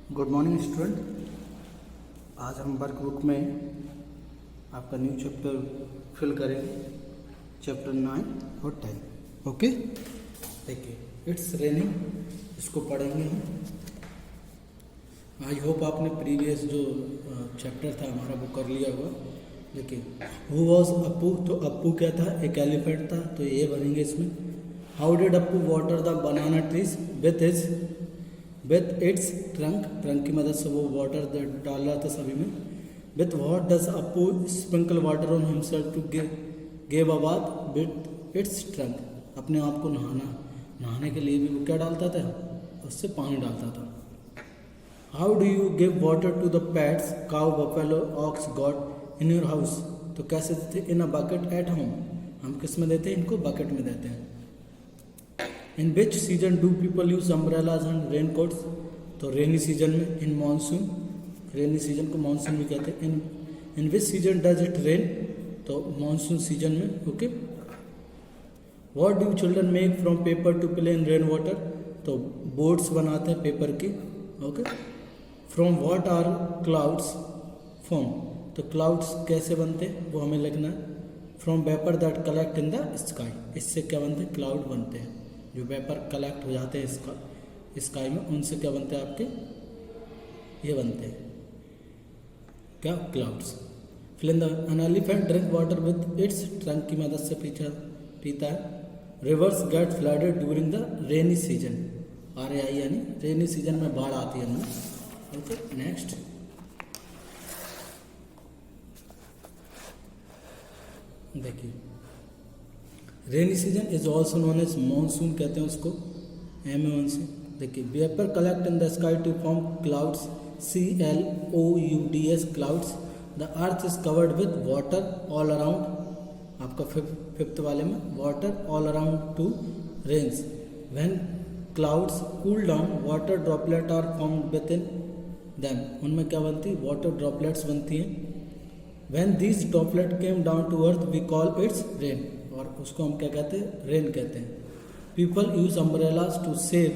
Good morning student. आज हम work book में आपका न्यू चैप्टर फिल करेंगे, चैप्टर 9 और 10। ओके, देखिए इट्स रेनिंग, इसको पढ़ेंगे हम। आई होप आपने प्रीवियस जो चैप्टर था हमारा वो कर लिया होगा। देखिए हु वॉज अपू, तो अपू क्या था, एक एलिफेंट था, तो ये बनेंगे इसमें। How did Appu water the banana trees with its trunk, trunk की मदद से वो वाटर डाल रहा था सभी में। With what does Appu sprinkle water on himself to give a bath with its trunk, अपने आप को नहाने के लिए भी वो क्या डालता था, उससे पानी डालता था। How do you give water to the pets cow buffalo ox got in your house, तो कैसे देते, in a bucket at home, हम किस में देते हैं, इनको बकेट में देते हैं। In which season do people use umbrellas and rain coats, तो रेनी सीजन में, इन मानसून, रेनी सीजन को मानसून भी कहते हैं। In which season does it rain, तो मानसून सीजन में। Okay, what do children make from paper to play in rain water, तो boats बनाते हैं पेपर की। Okay, from what are clouds form, तो क्लाउड्स कैसे बनते हैं वो हमें लिखना है। From vapour that collect in the sky, इससे क्या बनते हैं, क्लाउड बनते हैं। जो वेपर कलेक्ट हो जाते हैं स्काई में, उनसे क्या बनते हैं आपके, ये बनते हैं क्या, क्लाउड्स। फिर an elephant drink water with its trunk की मदद से पीता है। Rivers get flooded during the rainy season, RAI यानी रेनी सीजन में बाढ़ आती है हमें। ओके, नेक्स्ट देखिए, rainy season is also known as monsoon कहते हैं उसको, MA1 से। देखिए vapour collect in the sky to form clouds, CLOUDS clouds. The earth is covered with water all around, आपका फिफ्थ वाले में, water all around to rains. When clouds cool down water droplet are formed within them, उनमें क्या बनती है, water droplets बनती हैं। When these droplet came down to earth we call its rain, और उसको हम क्या कहते हैं, रेन कहते हैं। People use umbrellas to save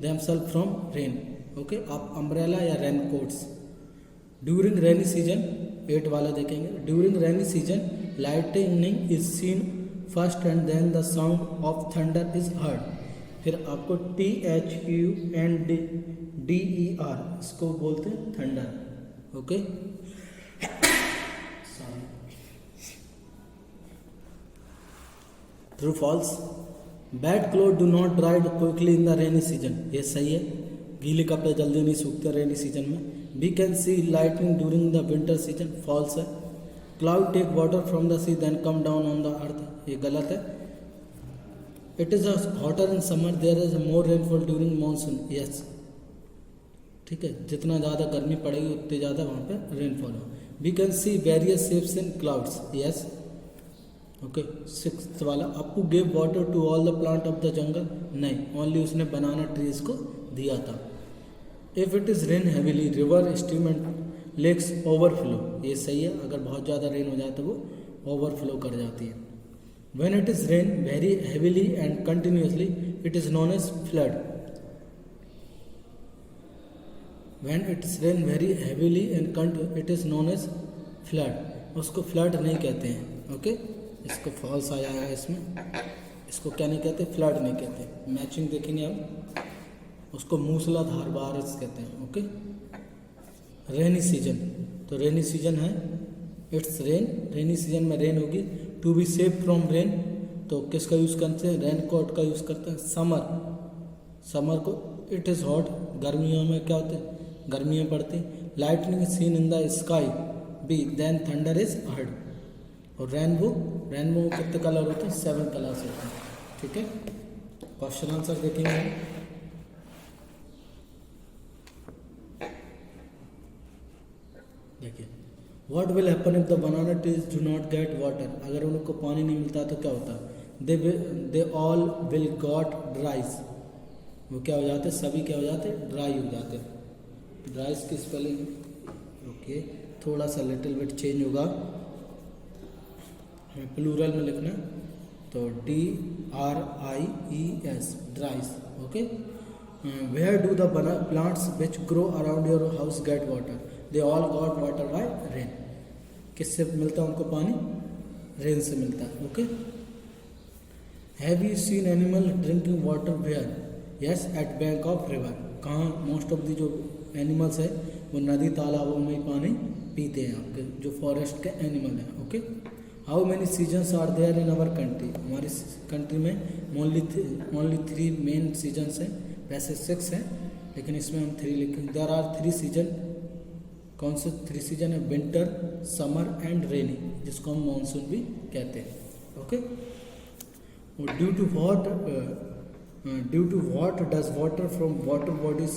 themselves from rain. Okay, आप अम्ब्रेला या raincoats. During rainy season, 8 वाला देखेंगे। During rainy season lightning is seen first and then the sound of thunder is heard. फिर आपको THUNDER, इसको बोलते हैं thunder. Okay, true false, bad cloth do not dry quickly in the rainy season, ये सही है, गीले कपड़े जल्दी नहीं सूखते रेनी सीजन में। We can see lightning during the winter season, falls है। Cloud take water from the sea then come down on the earth, ये गलत है। It is hotter in summer, there is more rainfall during monsoon, yes, ठीक है, जितना ज़्यादा गर्मी पड़ेगी उतनी ज़्यादा वहाँ पे रेनफॉल हो। We can see various shapes in clouds, yes. Okay, 6th वाला, Apu give water to all the plant of the jungle, नहीं, ओनली उसने बनाना ट्रीज को दिया था। If it is rain heavily river stream and lakes overflow, ये सही है, अगर बहुत ज़्यादा रेन हो जाए तो वो ओवरफ्लो कर जाती है। When it is rain very heavily and continuously it is known as flood. When it is rain very heavily and it is known as flood, उसको फ्लड नहीं कहते हैं। ओके, इसको फॉल्स आया है इसमें, इसको क्या नहीं कहते, फ्लड नहीं कहते। मैचिंग देखेंगे हम, उसको मूसलाधार बारिश कहते हैं। ओके, रेनी सीजन, तो रेनी सीजन है, इट्स रेन, रेनी सीजन में रेन होगी। To be safe from rain, तो किसका यूज़ करते हैं, रेन कोट का यूज़ करते हैं। समर, समर को, इट इज़ हॉट, गर्मियों में क्या होते हैं, गर्मियाँ पड़ती। Lightning seen in the sky, be then thunder is heard. और रेनबो, रेनबो में कितने कलर होते हैं, 7 कलर्स होते हैं। ठीक है, क्वेश्चन आंसर देखेंगे। देखिए, what will happen if the banana trees do not get water, अगर उनको पानी नहीं मिलता तो क्या होता है, दे ऑल विल गॉट ड्राइज, वो क्या हो जाते, सभी क्या हो जाते, ड्राई हो जाते। ड्राइज की स्पेलिंग, ओके, थोड़ा सा लिटिल बिट चेंज होगा, हमें प्लूरल में लिखना है, तो DRIES, dries. Okay, where do the plants which grow around your house get water? They all got water by rain. किससे मिलता है उनको पानी? रेन से मिलता है. Okay. Have you seen animal drinking water where? Yes, at bank of river. कहाँ most of the जो एनिमल्स है वो नदी तालाबों में ही पानी पीते हैं आपके जो फॉरेस्ट के एनिमल हैं. Okay. How many seasons are there in our country? हमारी कंट्री में ओनली 3 मेन सीजन्स हैं. वैसे 6 हैं लेकिन इसमें हम 3 लिखेंगे. There are 3 season. कौन से 3 सीजन है? विंटर, समर एंड रेनी, जिसको हम मानसून भी कहते हैं. Okay. Due to what does water from water bodies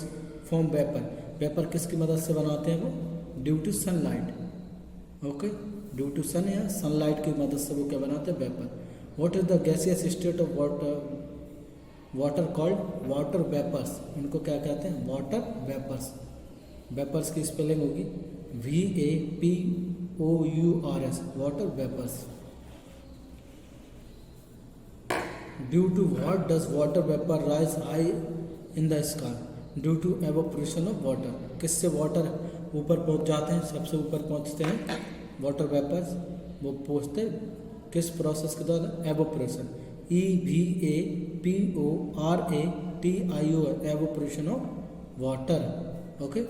form vapour? Vapour किसकी मदद से बनाते हैं वो? Due to sunlight. Okay. Due to sun या सनलाइट की मदद से वो क्या बनाते हैं? Vapour. What is the gaseous state of water called? Water vapours. इनको क्या कहते हैं? Water vapours. वेपर्स की स्पेलिंग होगी VAPOURS. Water vapours. Due to what does water vapour rise high in the sky? Due to evaporation of water. किससे water ऊपर पहुंच जाते हैं? सबसे ऊपर पहुंचते हैं वाटर वेपर्स. वो पहुंचते किस प्रोसेस के द्वारा? Evaporation. EVAPORATION. Evaporation of water. Okay.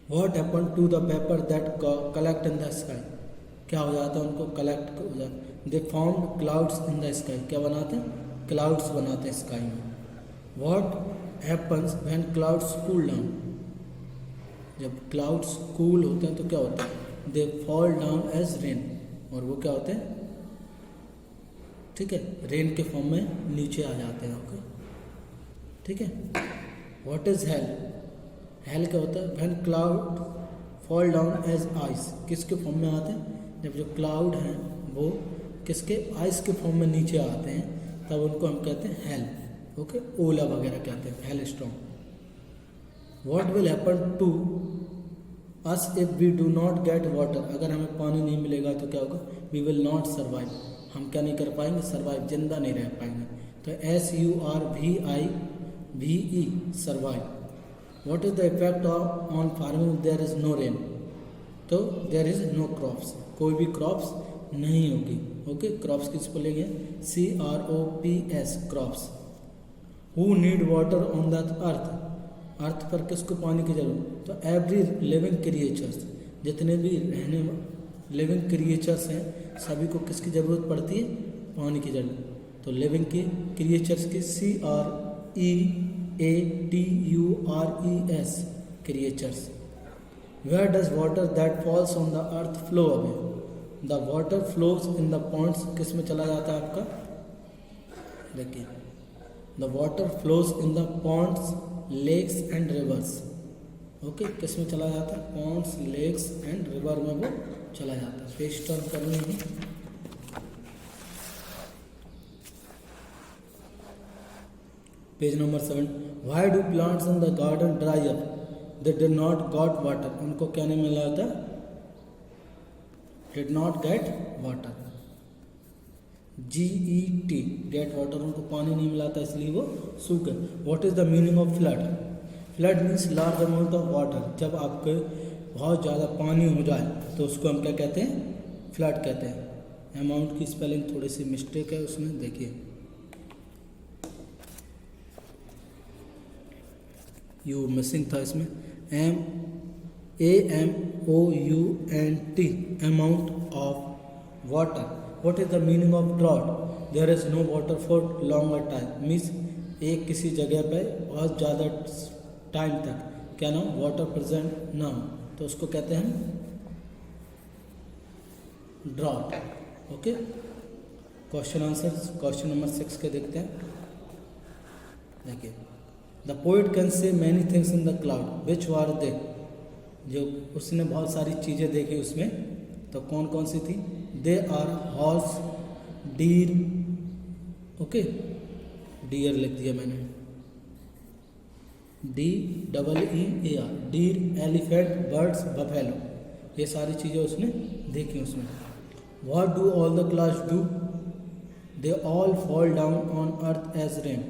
What happened to the vapor that collect in the sky? क्या हो जाता है उनको? कलेक्ट हो जाता. They formed clouds in the sky. क्या बनाते हैं? क्लाउड्स बनाते हैं स्काई में. What happens when clouds cool down? जब क्लाउड्स कूल होते हैं तो क्या होता है? They fall down as rain. और वो क्या होते हैं? ठीक है, रेन के फॉर्म में नीचे आ जाते हैं. ओके. ठीक है. What is hell? हेल क्या होता है? When cloud fall down as ice. किसके फॉर्म में आते हैं? जब जो क्लाउड हैं वो किसके? आइस के फॉर्म में नीचे आते हैं तब उनको हम कहते हैं हेल. ओके. ओला वगैरह कहते हैं, hailstorm. What will happen to us if we do not get water? अगर हमें पानी नहीं मिलेगा तो क्या होगा? We will not survive. हम क्या नहीं कर पाएंगे? सर्वाइव, जिंदा नहीं रह पाएंगे. तो SURVIVE, survive. What is the effect on farming if there is no rain? तो there is no crops. कोई भी crops नहीं होगी. ओके. क्रॉप्स किस पर लेंगे? CROPS, crops. Who need water on that earth? अर्थ पर किसको पानी की जरूरत? तो एवरी लिविंग क्रिएचर्स. जितने भी रहने लिविंग क्रिएचर्स हैं सभी को किसकी ज़रूरत पड़ती है? पानी की जरूरत. तो लिविंग की क्रिएचर्स की CREATURES, creatures. Where does water that falls on the earth flow away? The water flows in the ponds. किस में चला जाता है आपका? देखिए, the water flows in the ponds, lakes and rivers. Okay. किस में चला जाता है? ponds, lakes and river में वो चला जाता है. पेज टर्न करनी है. Page number 7. Why do plants in the garden dry up? They did not got water. उनको क्या नहीं मिला था? Did not get water. GET, get water. उनको पानी नहीं मिला था इसलिए वो सूखे. What is the meaning of flood? Flood means large amount of water. जब आपके बहुत ज़्यादा पानी हो जाए तो उसको हम क्या कहते हैं? फ्लड कहते हैं. अमाउंट की स्पेलिंग थोड़ी सी मिस्टेक है उसमें, देखिए. यू मिसिंग था इसमें. AMOUNT, amount of water. What is the meaning of drought? There is no water for longer time. Means एक किसी जगह पर बहुत ज़्यादा टाइम तक क्या ना वाटर प्रेजेंट ना हो तो उसको कहते हैं drought. Okay. Question answer question number 6 के देखते हैं. देखिए, the poet can see many things in the cloud. Which were they? जो उसने बहुत सारी चीज़ें देखी उसमें, तो कौन कौन सी थी? They are horse, deer. Okay. Deer लिख दिया मैंने, DEER. Deer, elephant, birds, buffalo. ये सारी चीज़ें उसने देखी उसमें. What do all the clouds do? They all fall down on earth as rain.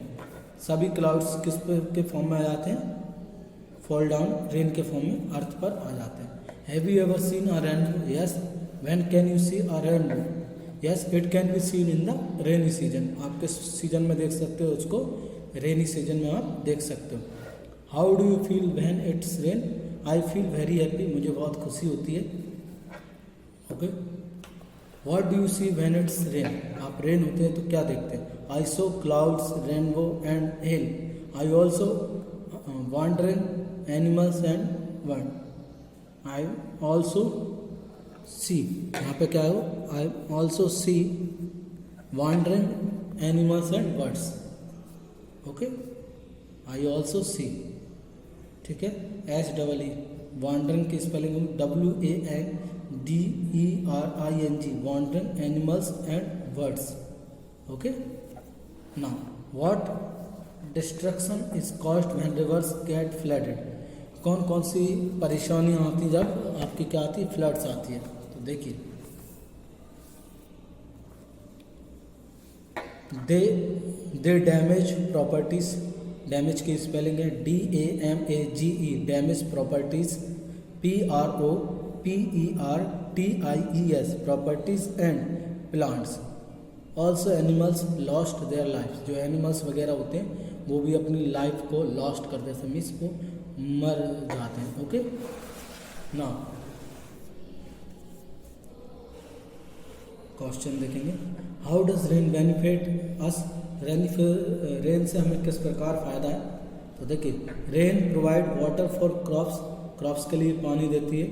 सभी क्लाउड्स किस के फॉर्म में आ जाते हैं, फॉल डाउन रेन के फॉर्म में अर्थ पर आ जाते हैं। Have you ever seen a rainbow? Yes. When can you see a rainbow? Yes, it can be seen in the rainy season. आप किस सीजन में देख सकते हो उसको? रेनी सीजन में आप देख सकते हो। How do you feel when it's rain? I feel very happy, मुझे बहुत खुशी होती है। Okay. What do you see when it's rain? आप रेन होते हैं तो क्या देखते हैं? I saw clouds, rainbow and hail. I also wandering animals and bird. I also see, यहाँ पे क्या है? I also see wandering animals and birds. Okay, I also see. ठीक है, SEE wandering की spelling WANDERING, wandering animals and birds. Okay, now what destruction is caused when rivers get flooded? कौन कौन सी परेशानियाँ आती जब आपकी क्या आती है, फ्लड्स आती है? तो देखिए, दे डैमेज प्रॉपर्टीज। डैमेज की स्पेलिंग है DAMAGE, damage properties, PROPERTIES, properties and plants. Also animals lost their life. जो एनिमल्स वगैरह होते हैं वो भी अपनी लाइफ को लॉस्ट कर देते हैं, मीन्स वो मर जाते हैं। ओके, ना क्वेश्चन देखेंगे, how does rain benefit us? Rain से हमें किस प्रकार फ़ायदा है? तो देखिए, rain provide water for crops, crops के लिए पानी देती है,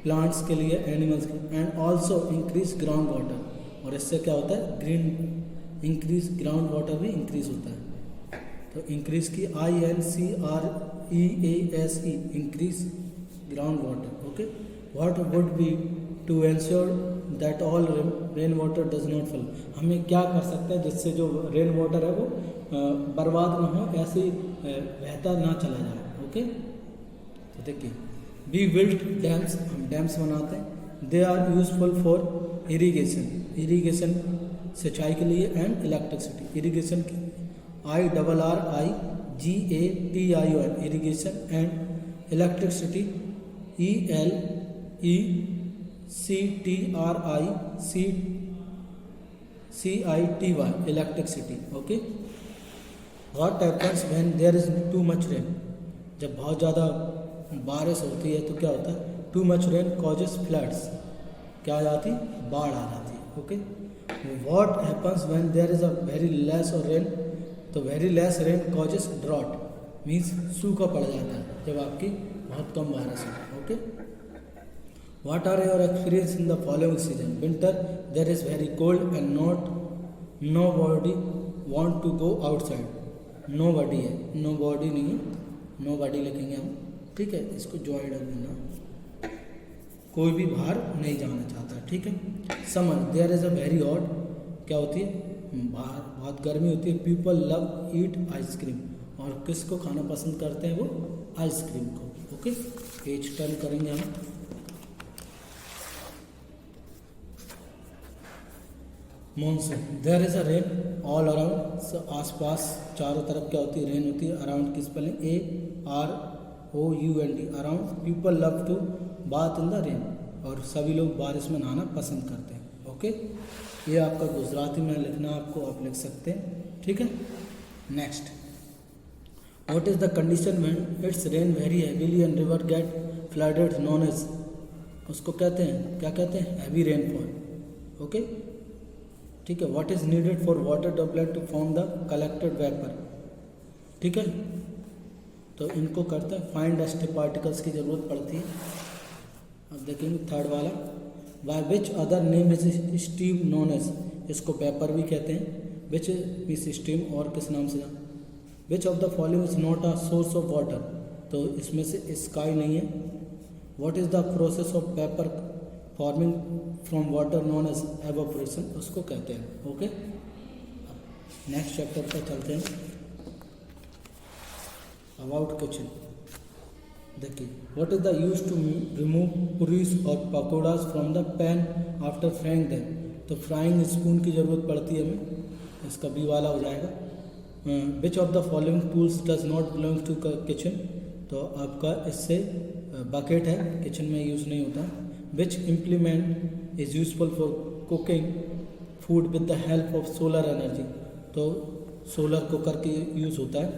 प्लांट्स के लिए, एनिमल्स के, and also increase ground water. और इससे क्या होता है, इंक्रीज ग्राउंड वाटर भी इंक्रीज होता है। तो इंक्रीज की INCREASE, increase ground water. Okay, what would be to ensure that all rain water does not fall? हमें क्या कर सकते हैं जिससे जो रेन वाटर है वो बर्बाद ना हो, ऐसे बहता ना चला जाए। ओके, तो देखिए, वी बिल्ड डैम्स, हम डैम्स बनाते हैं। They are useful for irrigation, irrigation सिंचाई के लिए, एंड इलेक्ट्रिसिटी, इरीगेशन की IRRIGATION, irrigation, and electricity ELECTRICTY, electricity. Okay, what happens when there is too much rain? जब बहुत ज़्यादा बारिश होती है तो क्या होता है? Too much rain causes floods, क्या आ जाती? बाढ़ आ जाती है। Okay, what happens when there is a very less और रेन? तो very less rain causes drought, means सूखा पड़ जाता है जब आपकी बहुत कम बारिश है। Okay, what are your experience in the following season? Winter, there is very cold and nobody want to go outside. Nobody है, नो बॉडी नहीं है, नो बॉडी लिखेंगे हम। ठीक है, इसको ज्वाइन कर देना, कोई भी बाहर नहीं जाना चाहता। ठीक है, summer, there is a very hot, क्या होती है? बाहर बहुत गर्मी होती है। पीपल लव ईट आइसक्रीम, और किसको खाना पसंद करते हैं? वो आइसक्रीम को। ओके, पेज टर्न करेंगे हम। Monsoon, there is a rain all around, आसपास चारों तरफ क्या होती है? रेन होती है। अराउंड की spelling AROUND, around. People love to bath in the rain, और सभी लोग बारिश में नहाना पसंद करते हैं। ओके, ये आपका गुजराती में लिखना आपको, आप लिख सकते हैं। ठीक है, next, what is the condition when it's rain very heavily and river get flooded? Known as, उसको कहते हैं, क्या कहते हैं? Heavy rainfall. ओके, ठीक है, what is needed for water droplet to form the collected vapour? ठीक है, तो इनको करते हैं, फाइन डस्ट पार्टिकल्स की जरूरत पड़ती है। अब देखेंगे थर्ड वाला, by which other name is steam known as? इसको पेपर भी कहते हैं। विच इज स्टीम, और किस नाम से? Which of the following is not a source of water? तो इसमें से स्काई नहीं है। What is the process of vapour forming from water known as evaporation? उसको कहते हैं। ओके, नेक्स्ट चैप्टर पर चलते हैं, अबाउट किचन। देखिए, what is the use to remove puris और pakoras from the pan after frying them? तो फ्राइंग स्पून की ज़रूरत पड़ती है हमें, इसका बी वाला हो जाएगा। Which of the following tools does not belong to kitchen, तो आपका इससे बकेट है, किचन में यूज़ नहीं होता। Which implement is useful for cooking food with the help of solar energy, तो सोलर कुकर की यूज़ होता है।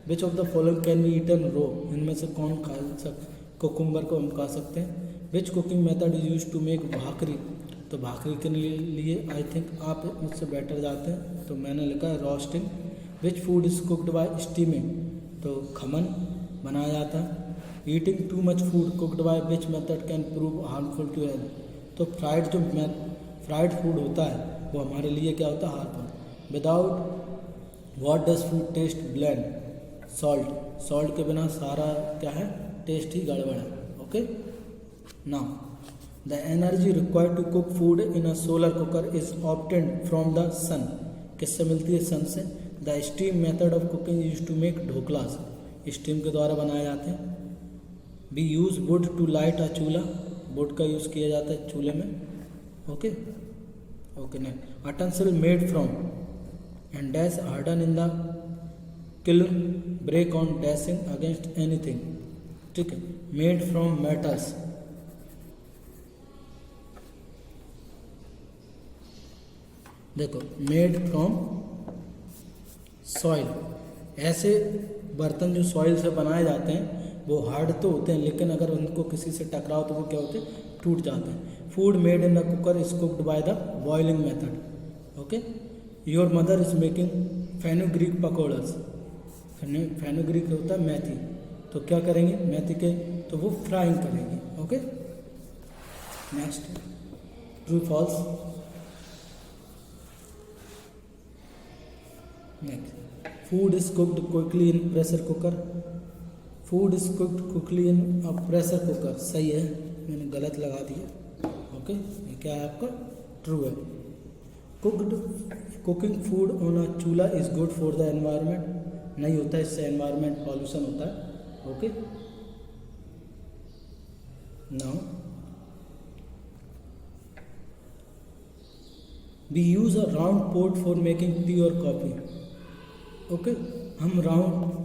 Which of the following can be eaten raw, इनमें से कौन खा कुकुम्बर को हम खा सकते हैं। Which cooking method is use to make bhakri, तो भाकरी के लिए आई थिंक आप मुझसे बेटर जाते हैं, तो मैंने लिखा है roasting. Which food is cooked by steaming, तो खमन बनाया जाता है। Eating too much food cooked by which method can prove harmful to health, तो फ्राइड फूड होता है वो हमारे लिए क्या होता है, harmful. Without what does food taste bland, salt के बिना सारा क्या है, टेस्ट ही गड़बड़ है। Okay, now the energy required to cook food in a solar cooker is obtained from the sun, किससे मिलती है, सन से। The steam method of cooking use to make dhoklas, steam के द्वारा बनाए जाते हैं। We use wood to light a chulha, wood का यूज़ किया जाता है चूल्हे में। Okay next, utensil made from and dash harden in the kiln break on dashing against anything, ठीक है। मेड फ्रॉम मेटल्स, देखो मेड फ्रॉम सॉइल, ऐसे बर्तन जो सॉइल से बनाए जाते हैं वो हार्ड तो होते हैं, लेकिन अगर उनको किसी से टकराओ तो वो क्या होते हैं, टूट जाते हैं। Food made in the cooker is cooked by the boiling method. Okay, your mother is making fenugreek pakoras, fenugreek होता है मेथी, तो क्या करेंगे मेथी के, तो वो फ्राइंग करेंगे। Okay, next, true false. Next, food is cooked quickly in pressure cooker, food is cooked quickly in a pressure cooker, सही है, मैंने गलत लगा दिया। ओके, ये क्या है आपका, ट्रू है। Cooking food on a chulha is good for the environment, नहीं होता है, इससे एनवायरनमेंट पॉल्यूशन होता है। Okay, now we use a round pot for making tea और कॉफी। ओके, हम राउंड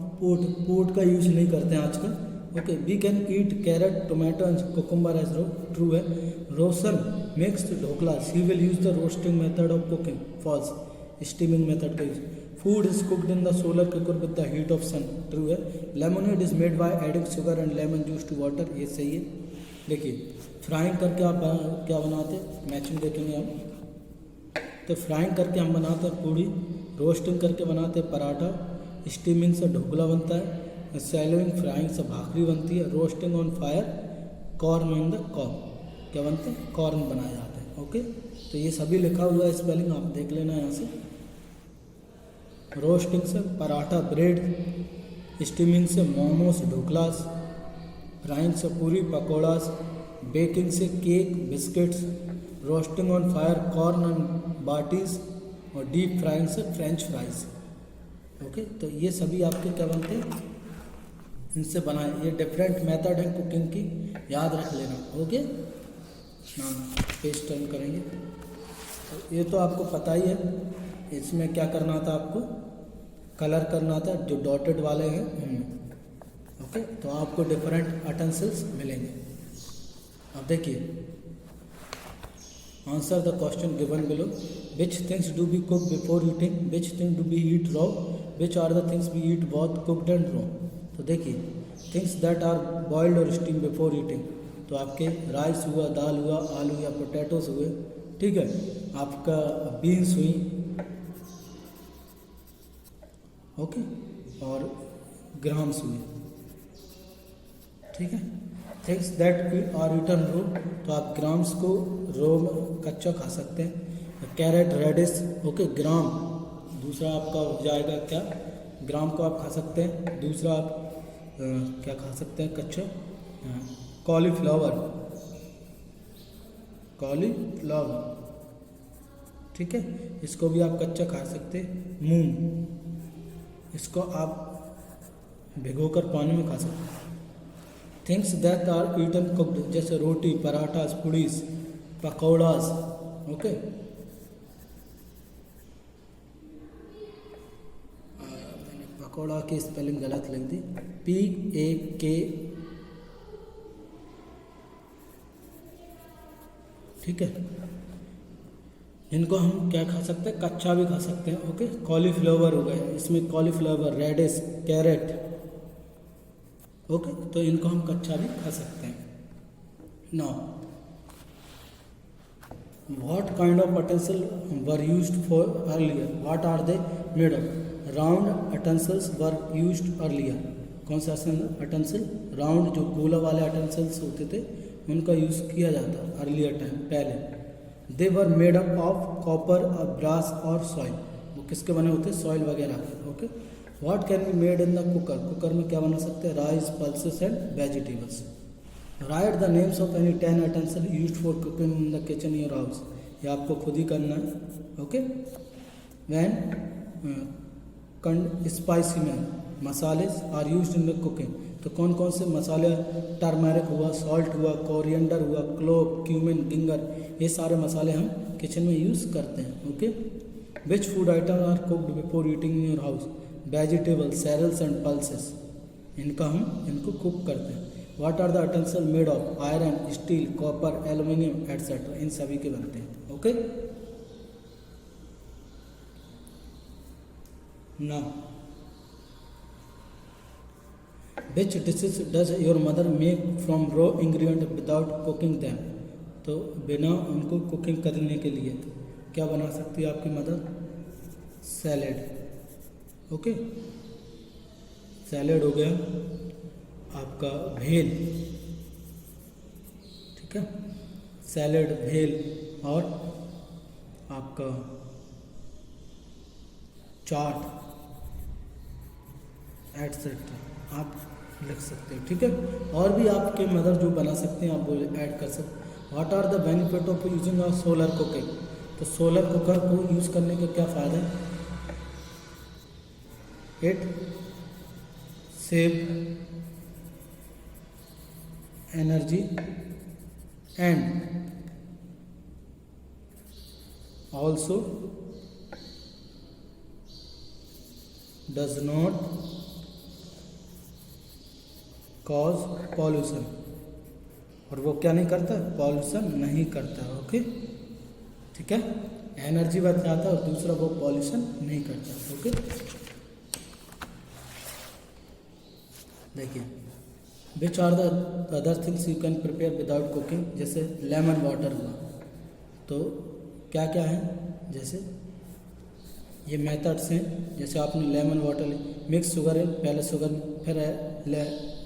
पोट का यूज नहीं करते हैं आजकल। Okay, we can eat carrot tomato and cucumber as raw, true है। Roshan makes dhokla, she will use the roasting method of cooking, false, steaming method का use. Food is cooked in the solar cooker with the heat of sun, true है। Lemonade is made by adding sugar and lemon juice to water, ये सही है। देखिए frying करके आप क्या बनाते हैं, मैचिंग देखेंगे हम, तो फ्राइंग करके हम बनाते हैं पूड़ी, रोस्टिंग करके बनाते हैं पराठा, स्टीमिंग से ढोकला बनता है, सैलोइंग फ्राइंग से भाकरी बनती है, roasting on fire corn on the cob, क्या बनते हैं, कॉर्न बनाए जाते हैं। ओके, तो ये सभी लिखा हुआ है, स्पेलिंग आप देख लेना यहाँ से। रोस्टिंग से पराठा ब्रेड, स्टीमिंग से मोमोज ढोकलास, फ्राइंग से पूरी पकौड़ास, बेकिंग से cake biscuits, roasting on fire corn and batis, और डीप फ्राइंग से फ्रेंच फ्राइज। ओके, तो ये सभी आपके क्या बनते हैं, इनसे बनाए, ये डिफरेंट मेथड है कुकिंग की, याद रख लेना। ओके, हाँ, पेज टर्न करेंगे, तो ये तो आपको पता ही है। इसमें क्या करना था आपको, कलर करना था, जो डॉटेड वाले हैं उनमें। ओके, तो आपको डिफरेंट अटेंसिल्स मिलेंगे। अब देखिए, answer the question given below. Which things do be cook before eating, which thing do be eat raw, which are the things be eat both cooked and raw. तो देखिए, things that are boiled और steam before eating, तो आपके rice हुआ, दाल हुआ, आलू या potatoes हुए, ठीक है, आपका बीन्स हुई, ओके, और ग्राम्स हुए, ठीक है। थिंग्स दैट आर ईटन रो, तो आप ग्राम्स को रो में कच्चा खा सकते हैं। कैरेट रेडिश, ओके, ग्राम, दूसरा आपका हो जाएगा क्या, ग्राम को आप खा सकते हैं। दूसरा आप क्या खा सकते हैं कच्चा, कॉलीफ्लावर, ठीक है, इसको भी आप कच्चा खा सकते हैं। मूंग, इसको आप भिगोकर पानी में खा सकते हैं। Things that are eaten cooked, जैसे रोटी, पराठा, पूड़ीस, पकौड़ास, ओके। पकौड़ा की स्पेलिंग गलत लिख दी, PAK, ठीक है। इनको हम क्या खा सकते हैं, कच्चा भी खा सकते हैं, ओके। कॉलीफ्लावर हो गया, इसमें कॉलीफ्लावर, रेडिश, कैरेट, ओके, तो इनको हम कच्चा भी खा सकते हैं। Now what kind of utensil were used for earlier, what are they made of? Round utensils were used earlier, कौन सा अटेंसिल, राउंड जो गोला वाले अटेंसिल्स होते थे उनका यूज़ किया जाता अर्लियर टाइम, पहले। They were made up of copper, brass और सॉइल, वो किसके बने होते, सॉइल वगैरह के, okay. What can be made in the cooker, cooker में क्या बना सकते हैं, rice, pulses and vegetables. Write the names of any 10 utensil used for cooking in the kitchen in your house, ये आपको खुद ही करना है, ओके। व्हेन स्पाइसी में मसाले are used in the cooking, तो कौन कौन से मसाले, टर्मरिक हुआ, सॉल्ट हुआ, कोरिएंडर हुआ, क्लोव, क्यूमिन, गिंगर, ये सारे मसाले हम किचन में यूज़ करते हैं, okay. Which food item are cooked before eating in your house, vegetables, cereals and pulses, इनको कुक करते हैं। What are the utensil made of, iron, steel, copper, aluminium etcetera, इन सभी के बनते हैं, okay. Now which dishes does your mother make from raw ingredient without cooking them, तो बिना उनको कुकिंग करने के लिए क्या बना सकती है आपकी मदर, सैलेड, ओके। सैलेड हो गया आपका, भेल, ठीक है, सैलेड, भेल और आपका चाट एटसेट्रा आप लिख सकते हो, ठीक है। और भी आपके मदर जो बना सकते हैं आप वो ऐड कर सकते हैं। What are the benefit of using a solar cooking, तो सोलर कुकर को यूज़ करने के क्या फ़ायदा है, it save energy and also does not cause pollution, और वो क्या नहीं करता, पॉल्यूशन नहीं करता, ओके, ठीक है। एनर्जी बचाता है और दूसरा वो पॉल्यूशन नहीं करता, ओके। देखिए which are the other things you can prepare without cooking, जैसे लेमन वाटर हुआ, तो क्या क्या है, जैसे ये मेथड्स हैं, जैसे आपने लेमन वाटर मिक्स शुगर है, पहले शुगर फिर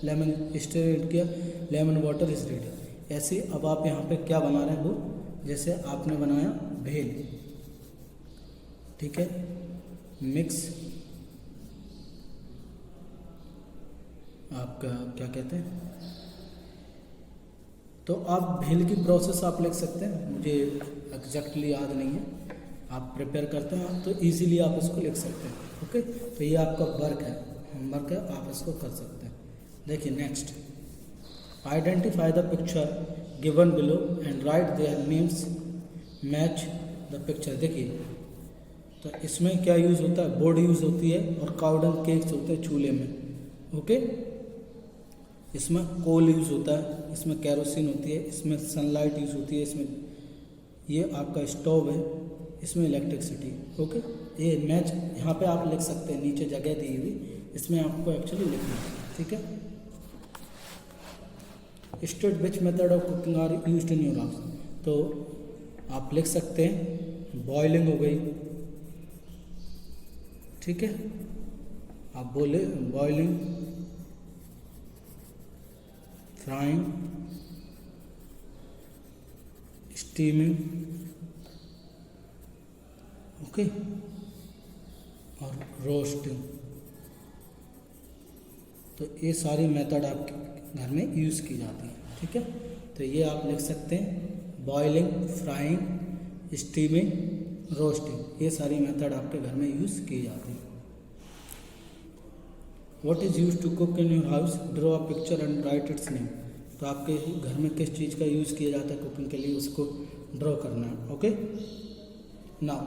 लेमन स्टर किया, लेमन वाटर इज रेडी। ऐसे अब आप यहाँ पे क्या बना रहे हैं, वो जैसे आपने बनाया भेल, ठीक है, मिक्स आपका क्या कहते हैं, तो आप भेल की प्रोसेस आप लिख सकते हैं, मुझे एग्जैक्टली याद नहीं है, आप प्रिपेयर करते हैं तो इजीली आप इसको लिख सकते हैं, ओके। तो ये आपका वर्क है, होमवर्क है, आप इसको कर सकते हैं। देखिए next, identify the picture given below and right their names match the picture. देखिए तो इसमें क्या यूज़ होता है, बोर्ड यूज़ होती है और काउडन केक्स होते हैं चूल्हे में, ओके। इसमें कोल यूज़ होता है, इसमें कैरोसिन होती है, इसमें सनलाइट यूज़ होती है, इसमें ये आपका स्टोव है, इसमें इलेक्ट्रिसिटी, ओके। ये मैच यहाँ पे आप लिख सकते हैं, नीचे जगह दी हुई, इसमें आपको एक्चुअली लिखना है, ठीक है। State which method of cooking are used in your house, तो आप लिख सकते हैं बॉइलिंग हो गई, ठीक है, आप बोले बॉइलिंग, फ्राइंग, स्टीमिंग, ओके, और रोस्टिंग। तो ये सारी मेथड आपके घर में यूज़ की जाती है, ठीक है। तो ये आप लिख सकते हैं बॉइलिंग, फ्राइंग, स्टीमिंग, रोस्टिंग, ये सारी मेथड आपके घर में यूज़ की जाती है। What is use to cook in your house, draw a picture and write its name. तो आपके घर में किस चीज़ का यूज़ किया जाता है कुकिंग के लिए, उसको ड्रॉ करना है, ओके। नाउ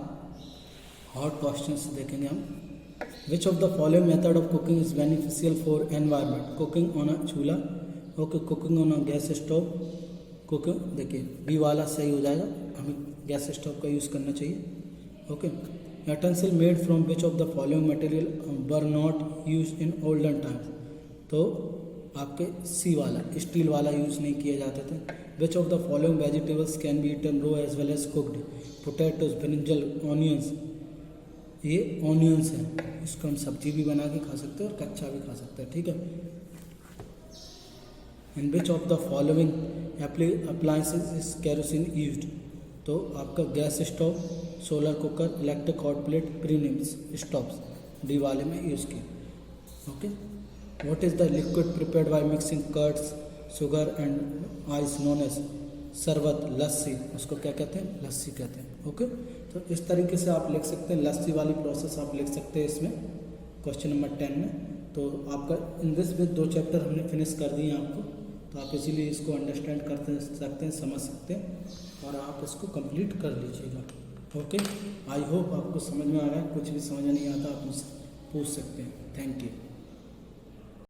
हॉट क्वेश्चंस देखेंगे हम। Which of the following method of cooking is beneficial for environment? Cooking on a chulha, okay, cooking on a gas stove, cooking, देखिए बी वाला सही हो जाएगा, हमें गैस स्टोव का यूज़ करना चाहिए, okay. Utensil made from which of the following material were not use in olden times? तो आपके सी वाला, स्टील वाला यूज़ नहीं किए जाते थे। Which of the following vegetables can be eaten raw as well as cooked? Potatoes, brinjal, onions, ये onions है, इसको हम सब्जी भी बना के खा सकते हैं और कच्चा भी खा सकते हैं, ठीक है। And which of the following appliances is kerosene used? तो आपका gas stove, solar cooker, electric hot plate, primus stoves D वाले में यूज़ किए, okay. What is the liquid prepared by mixing curds, sugar and ice known as? Sharbat, lassi, उसको क्या कहते हैं? लस्सी कहते हैं, ओके। तो इस तरीके से आप लिख सकते हैं, लस्सी वाली प्रोसेस आप लिख सकते हैं इसमें क्वेश्चन नंबर 10 में। तो आपका इन दिस विद 2 चैप्टर हमने फिनिश कर दिए आपको, तो आप इसीलिए इसको अंडरस्टैंड कर सकते हैं, समझ सकते हैं और आप इसको कंप्लीट कर लीजिएगा, ओके। आई होप आपको समझ में आ रहा है, कुछ भी समझ नहीं आता आप मुझसे पूछ सकते हैं। Thank you.